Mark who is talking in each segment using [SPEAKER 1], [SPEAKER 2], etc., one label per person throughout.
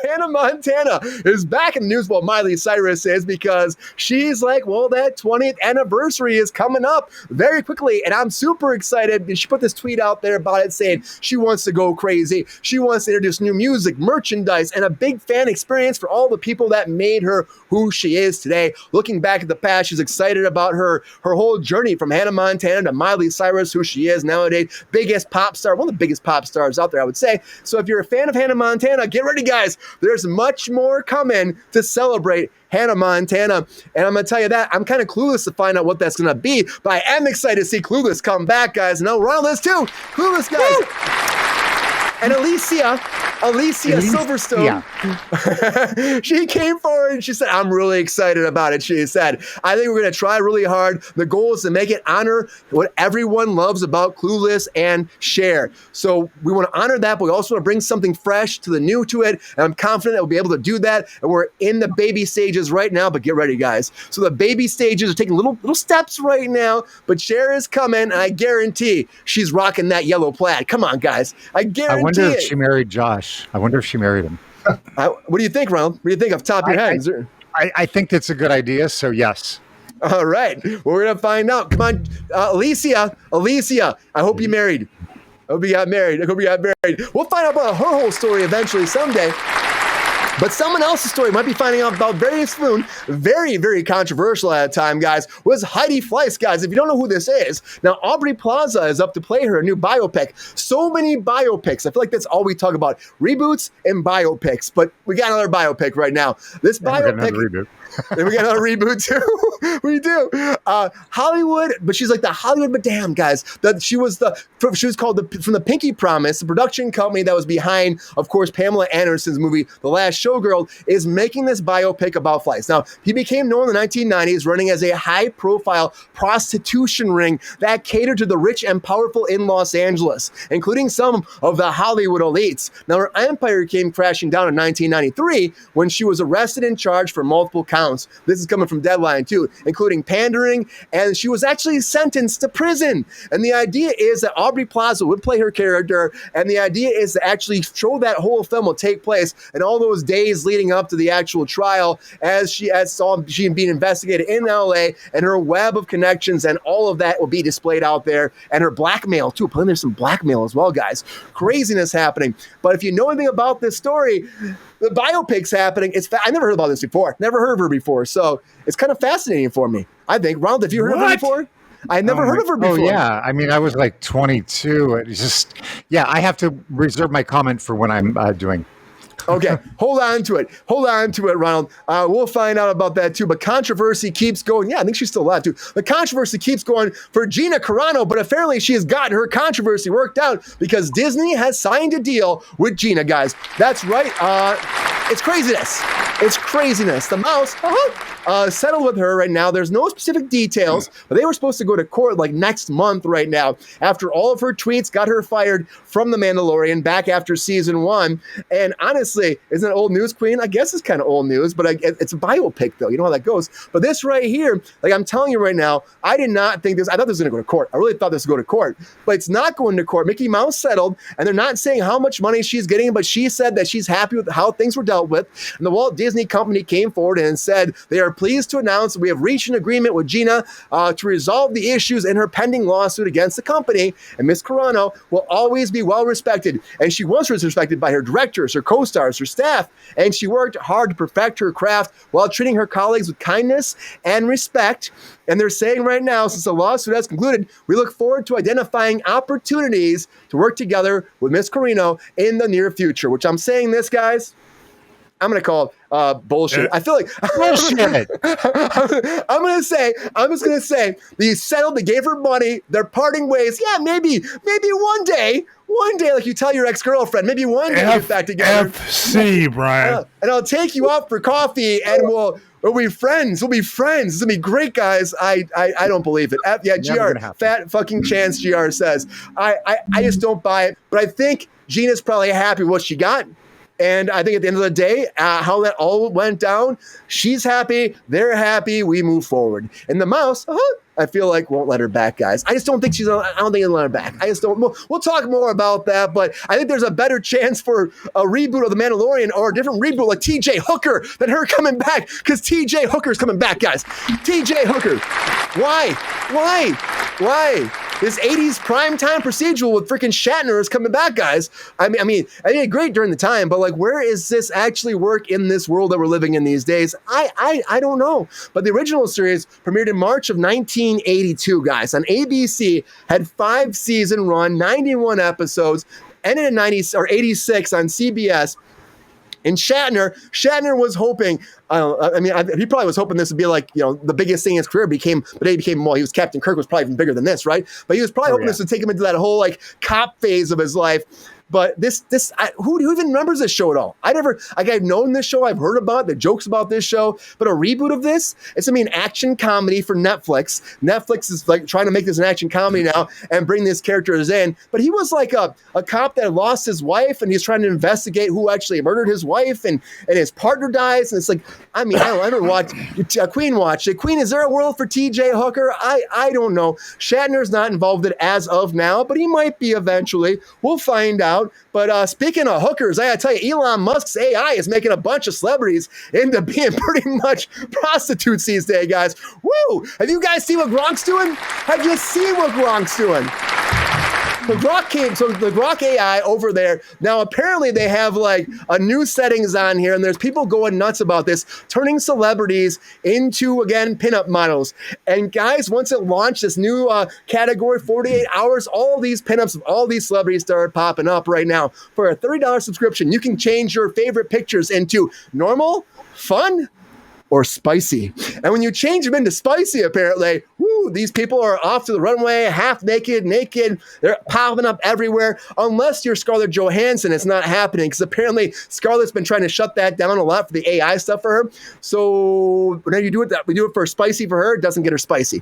[SPEAKER 1] Hannah Montana is back in the news. Well, Miley Cyrus is, because she's like, well, that 20th anniversary is coming up very quickly, and I'm super excited. She put this tweet out there about it saying she wants to go crazy. She wants to introduce new music, merchandise, and a big fan experience for all the people that made her who she is today. Looking back at the past, she's excited about her whole journey from Hannah Montana to Miley Cyrus, who she is nowadays. Biggest pop star, one of the biggest pop stars out there, I would say. So if you're a fan of Hannah Montana, get ready, guys. There's much more coming to celebrate Hannah Montana. And I'm going to tell you that I'm kind of clueless to find out what that's going to be, but I am excited to see Clueless come back, guys. No, Ronald is too. Clueless, guys. Woo! And Alicia Silverstone, she came forward and she said, I'm really excited about it. She said, I think we're going to try really hard. The goal is to make it honor what everyone loves about Clueless and share. So we want to honor that, but we also want to bring something fresh to the new to it. And I'm confident that we'll be able to do that. And we're in the baby stages right now, but get ready, guys. So the baby stages are taking little steps right now, but Cher is coming, and I guarantee she's rocking that yellow plaid. Come on, guys. I guarantee
[SPEAKER 2] I wonder if she married Josh. I wonder if she married him.
[SPEAKER 1] What do you think, Ronald? What do you think off the top of your head?
[SPEAKER 2] I think that's a good idea, so yes.
[SPEAKER 1] All right. Well, we're going to find out. Come on, Alicia, I hope you married. I hope you got married. We'll find out about her whole story eventually someday. But someone else's story might be finding out about very soon. Very, very controversial at the time, guys, was Heidi Fleiss, guys. If you don't know who this is, now Aubrey Plaza is up to play her new biopic. So many biopics. I feel like that's all we talk about. Reboots and biopics. But we got another biopic right now. This biopic... And we got another reboot too. We do. Hollywood, but she's like the Hollywood madame, guys. She was called from the Pinky Promise, the production company that was behind, of course, Pamela Anderson's movie, The Last Showgirl, is making this biopic about Fleiss. Now, he became known in the 1990s running as a high-profile prostitution ring that catered to the rich and powerful in Los Angeles, including some of the Hollywood elites. Now, her empire came crashing down in 1993 when she was arrested and charged for multiple counts. This is coming from Deadline too, including pandering, and she was actually sentenced to prison. And the idea is that Aubrey Plaza would play her character, and the idea is to actually show that whole film will take place in all those days leading up to the actual trial, as she being investigated in LA, and her web of connections and all of that will be displayed out there, and her blackmail too. Apparently there's some blackmail as well, guys. Craziness happening. But if you know anything about this story, the biopic's happening. I never heard about this before. Never heard of her before. So it's kind of fascinating for me, I think. Ronald, have you heard of her before? I never heard of her before.
[SPEAKER 2] Oh, yeah. I mean, I was like 22. It's just, I have to reserve my comment for when I'm doing.
[SPEAKER 1] Okay, hold on to it, Ronald. We'll find out about that too. But controversy keeps going. Yeah, I think she's still alive too. The controversy keeps going for Gina Carano, but apparently she has gotten her controversy worked out because Disney has signed a deal with Gina, guys. That's right. It's craziness. The mouse settled with her right now. There's no specific details, but they were supposed to go to court like next month right now after all of her tweets got her fired from The Mandalorian back after season 1. And honestly, isn't it old news, Queen? I guess it's kind of old news, but it's a biopic though. You know how that goes. But this right here, like I'm telling you right now, I did not think this. I thought this was going to go to court. I really thought this would go to court, but it's not going to court. Mickey Mouse settled, and they're not saying how much money she's getting, but she said that she's happy with how things were dealt with. And the Walt Disney Company came forward and said they are pleased to announce we have reached an agreement with Gina to resolve the issues in her pending lawsuit against the company. And Miss Carano will always be well respected. And she was respected by her directors, her co-stars, her staff, and she worked hard to perfect her craft while treating her colleagues with kindness and respect. And they're saying right now, since the lawsuit has concluded, we look forward to identifying opportunities to work together with Miss Carano in the near future, which I'm saying this, guys, I'm going to call bullshit. I feel like bullshit. I'm just going to say they settled, they gave her money, they're parting ways. Yeah, maybe one day, like you tell your ex-girlfriend, maybe one day we'll get back together.
[SPEAKER 3] FC, Brian.
[SPEAKER 1] And I'll take you out for coffee and we'll be friends. We'll be friends. It's going to be great, guys. I don't believe it. GR, fat fucking chance, GR says. I just don't buy it. But I think Gina's probably happy with what she got. And I think at the end of the day, how that all went down, she's happy, they're happy, we move forward. And the mouse, I feel like won't let her back, guys. I just don't think I don't think he'll let her back. I just don't. We'll talk more about that, but I think there's a better chance for a reboot of The Mandalorian or a different reboot like TJ Hooker than her coming back, because TJ Hooker's coming back, guys. TJ Hooker. Why? This 80s primetime procedural with freaking Shatner is coming back, guys. I mean, great during the time, but like, where is this actually work in this world that we're living in these days? I don't know. But the original series premiered in March of 1982, guys, on ABC, had 5-season run, 91 episodes, ended in 86 on CBS. And Shatner was hoping, he probably was hoping this would be like, the biggest thing in his career he was Captain Kirk, was probably even bigger than this, right? But he was probably hoping this would take him into that whole like cop phase of his life. But who even remembers this show at all? I've known this show, I've heard about the jokes about this show, but a reboot of this, it's an action comedy for Netflix. Netflix is like trying to make this an action comedy now and bring these characters in. But he was like a cop that lost his wife, and he's trying to investigate who actually murdered his wife, and his partner dies. And it's like, I never watched Queen watched it. Queen, is there a world for TJ Hooker? I don't know. Shatner's not involved in it as of now, but he might be eventually. We'll find out. But speaking of hookers, I gotta tell you, Elon Musk's AI is making a bunch of celebrities into being pretty much prostitutes these days, guys. Woo! Have you guys seen what Gronk's doing? Have you seen what Gronk's doing? The Grok AI over there, now apparently they have like a new settings on here, and there's people going nuts about this, turning celebrities into, again, pinup models. And guys, once it launched this new category, 48 hours, all these pinups of all these celebrities started popping up right now. For a $30 subscription, you can change your favorite pictures into normal, fun, or spicy. And when you change them into spicy, apparently, these people are off to the runway, half naked, they're popping up everywhere. Unless you're Scarlett Johansson, it's not happening, because apparently Scarlett's been trying to shut that down a lot for the AI stuff for her. So whenever you do it, we do it for spicy for her, it doesn't get her spicy.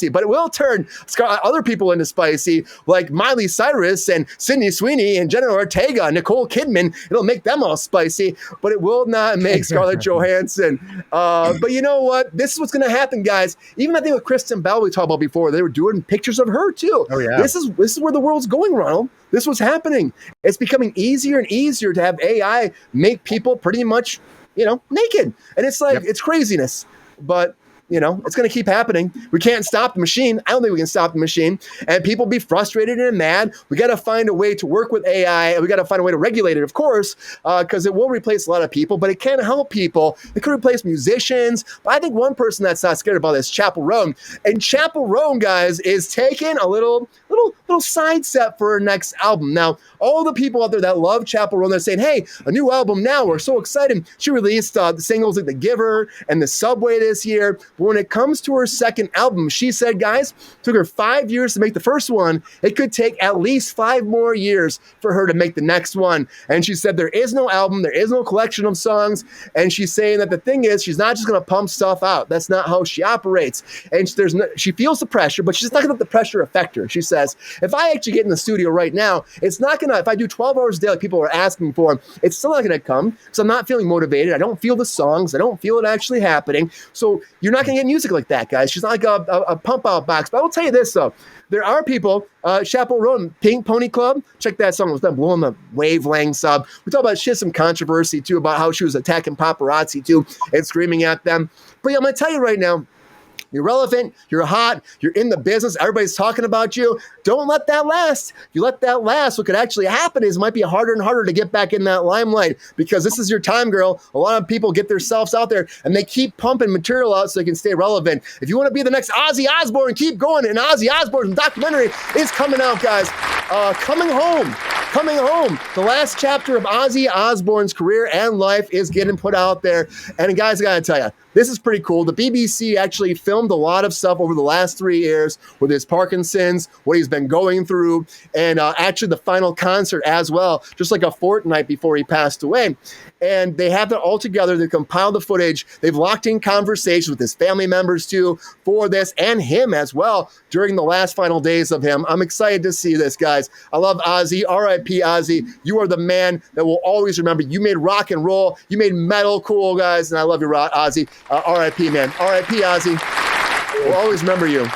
[SPEAKER 1] But it will turn other people into spicy, like Miley Cyrus and Sydney Sweeney and Jenna Ortega, Nicole Kidman. It'll make them all spicy, but it will not make Scarlett Johansson. But you know what? This is what's going to happen, guys. Even I think with Kristen Bell, we talked about before, they were doing pictures of her too.
[SPEAKER 2] Oh yeah.
[SPEAKER 1] This is where the world's going, Ronald. This is what's happening. It's becoming easier and easier to have AI make people pretty much, naked, and it's like it's craziness. But it's going to keep happening. We can't stop the machine. I don't think we can stop the machine. And people be frustrated and mad. We got to find a way to work with AI, and we got to find a way to regulate it, of course, because it will replace a lot of people, but it can help people. It could replace musicians. But I think one person that's not scared about this is Chappell Roan. And Chappell Roan, guys, is taking a little side step for her next album. Now, all the people out there that love Chappell Roan, they're saying, hey, a new album now. We're so excited. She released the singles like The Giver and The Subway this year. But when it comes to her second album, she said, guys, it took her 5 years to make the first one. It could take at least 5 more years for her to make the next one. And she said there is no album, there is no collection of songs. And she's saying that the thing is, she's not just going to pump stuff out. That's not how she operates. And she feels the pressure, but she's not going to let the pressure affect her. She says, if I actually get in the studio right now, it's not going to, if I do 12 hours a day like people are asking for, it's still not going to come because I'm not feeling motivated. I don't feel the songs. I don't feel it actually happening. So you're not going to get music like that, guys. She's not like a pump out box. But I will tell you this, though. There are people, Chappell Roan, Pink Pony Club, check that song. It was them blowing the wavelengths up. We talk about, she had some controversy, too, about how she was attacking paparazzi, too, and screaming at them. But yeah, I'm going to tell you right now, you're relevant, you're hot, you're in the business, everybody's talking about you. Don't let that last. If you let that last, what could actually happen is it might be harder and harder to get back in that limelight, because this is your time, girl. A lot of people get themselves out there and they keep pumping material out so they can stay relevant. If you want to be the next Ozzy Osbourne, keep going. And Ozzy Osbourne's documentary is coming out, guys. Coming home. The last chapter of Ozzy Osbourne's career and life is getting put out there. And guys, I gotta tell you, this is pretty cool. The BBC actually filmed a lot of stuff over the last 3 years with his Parkinson's, what he's been going through, and actually the final concert as well, just like a fortnight before he passed away. And they have that all together. They compiled the footage. They've locked in conversations with his family members too for this, and him as well during the last final days of him. I'm excited to see this, guys. I love Ozzy. R.I.P. Ozzy. You are the man that we'll always remember. You made rock and roll. You made metal cool, guys, and I love you, Ozzy. R.I.P., man. R.I.P., Ozzy. We'll always remember you.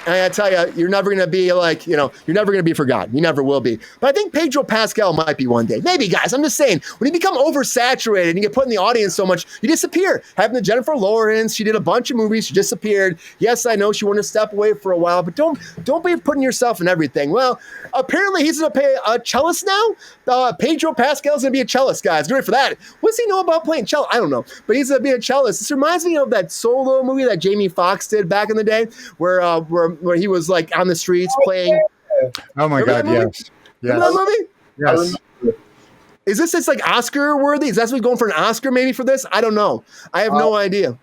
[SPEAKER 1] And I tell you, you're never going to be like, you're never going to be forgotten. You never will be. But I think Pedro Pascal might be one day. Maybe, guys. I'm just saying, when you become oversaturated and you get put in the audience so much, you disappear. Happened to Jennifer Lawrence. She did a bunch of movies. She disappeared. Yes, I know she wanted to step away for a while, but don't be putting yourself in everything. Well, apparently he's going to play a cellist now. Pedro Pascal's going to be a cellist, guys. Get ready for that. What does he know about playing cello? I don't know. But he's going to be a cellist. This reminds me of that Solo movie that Jamie Foxx did back in the day where he was like on the streets playing.
[SPEAKER 2] Oh my God, yes.
[SPEAKER 1] Remember that movie?
[SPEAKER 2] Yes.
[SPEAKER 1] Is this like Oscar worthy? Is that what going for an Oscar maybe for this? I don't know. I have no idea.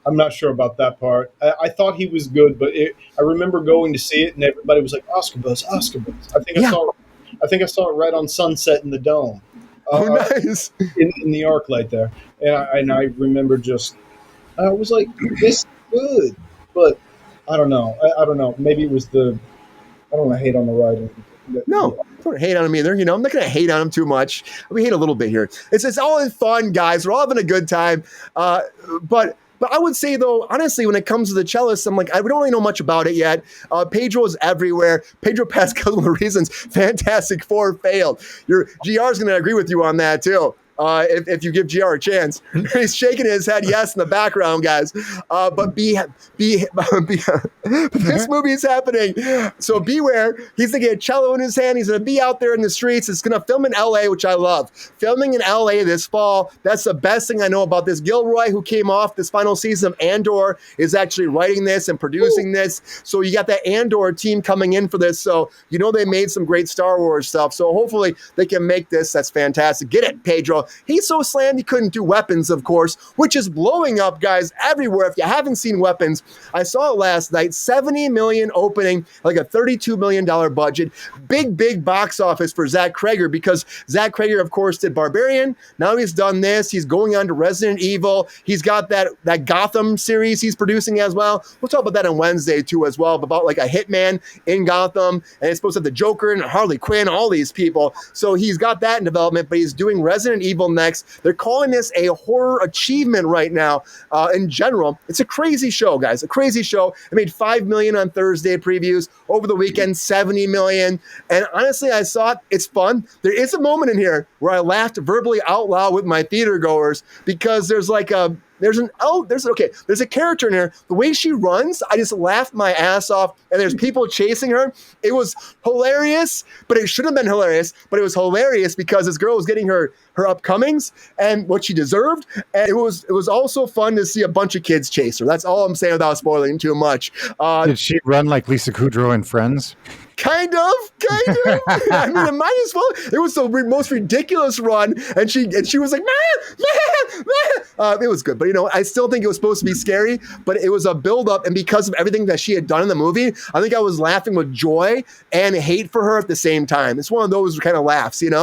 [SPEAKER 3] I'm not sure about that part. I thought he was good, but I remember going to see it and everybody was like, Oscar buzz, Oscar buzz. I think I saw it right on Sunset in the Dome.
[SPEAKER 1] Nice.
[SPEAKER 3] In the ArcLight there. And I remember I was like, this is good. But I don't know. I don't know. Maybe it was I don't want to hate on the writing.
[SPEAKER 1] No, don't hate on him either. I'm not going to hate on him too much. We hate a little bit here. It's all in fun, guys. We're all having a good time. But I would say, though, honestly, when it comes to the cellist, I'm like, we don't really know much about it yet. Pedro is everywhere. Pedro Pascal is one of the reasons Fantastic Four failed. GR's going to agree with you on that, too. If you give GR a chance. He's shaking his head yes in the background, guys. But this movie is happening. So beware. He's going to get a cello in his hand. He's going to be out there in the streets. It's going to film in LA, which I love. Filming in LA this fall. That's the best thing I know about this. Gilroy, who came off this final season of Andor, is actually writing this and producing this. So you got that Andor team coming in for this. So they made some great Star Wars stuff. So hopefully they can make this. That's fantastic. Get it, Pedro. He's so slammed he couldn't do Weapons, of course, which is blowing up, guys, everywhere. If you haven't seen Weapons, I saw it last night. $70 million opening, like a $32 million budget. Big box office for Zach Cregger because Zach Cregger, of course, did Barbarian. Now he's done this. He's going on to Resident Evil. He's got that Gotham series he's producing as well. We'll talk about that on Wednesday, too, as well, about like a hitman in Gotham. And it's supposed to have the Joker and Harley Quinn, all these people. So he's got that in development, but he's doing Resident Evil next. They're calling this a horror achievement right now in general. It's a crazy show, guys. A crazy show. It made $5 million on Thursday previews. Over the weekend, $70 million. And honestly, I saw it. It's fun. There is a moment in here where I laughed verbally out loud with my theater goers because there's a character in here. The way she runs, I just laughed my ass off. And there's people chasing her. It was hilarious, but it shouldn't have been hilarious. But it was hilarious because this girl was getting her upcomings and what she deserved. And it was also fun to see a bunch of kids chase her. That's all I'm saying without spoiling too much.
[SPEAKER 2] Did she run like Lisa Kudrow in Friends?
[SPEAKER 1] Kind of. I mean, it might as well. It was the most ridiculous run, and she was like, man. It was good, but I still think it was supposed to be scary. But it was a build-up, and because of everything that she had done in the movie, I think I was laughing with joy and hate for her at the same time. It's one of those kind of laughs, It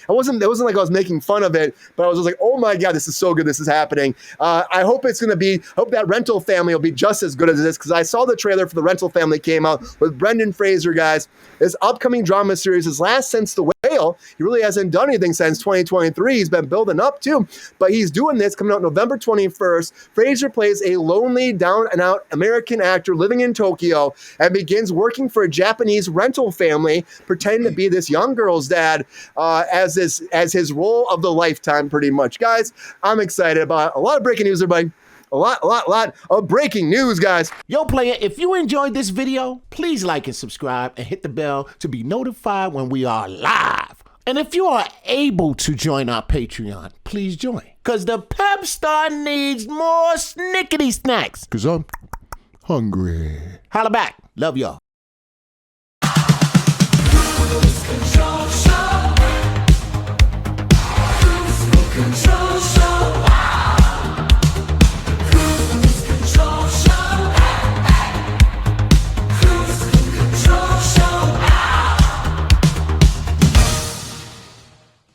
[SPEAKER 1] wasn't like I was making fun of it, but I was just like, oh my God, this is so good. This is happening. I hope it's going to be. Hope that Rental Family will be just as good as this because I saw the trailer for the Rental Family came out with Brendan Fraser, guys. His upcoming drama series is last since The Whale. He really hasn't done anything since 2023. He's been building up too, but he's doing this coming out November 21st. Fraser plays a lonely, down-and-out American actor living in Tokyo and begins working for a Japanese rental family, pretending to be this young girl's dad as his role of the lifetime, pretty much. Guys, I'm excited about a lot of breaking news, everybody. A lot of breaking news, guys.
[SPEAKER 4] Yo, player, if you enjoyed this video, please like and subscribe and hit the bell to be notified when we are live. And if you are able to join our Patreon, please join. Because the pep star needs more snickety snacks. Because I'm hungry. Holla back. Love y'all. KRUSE Control Show.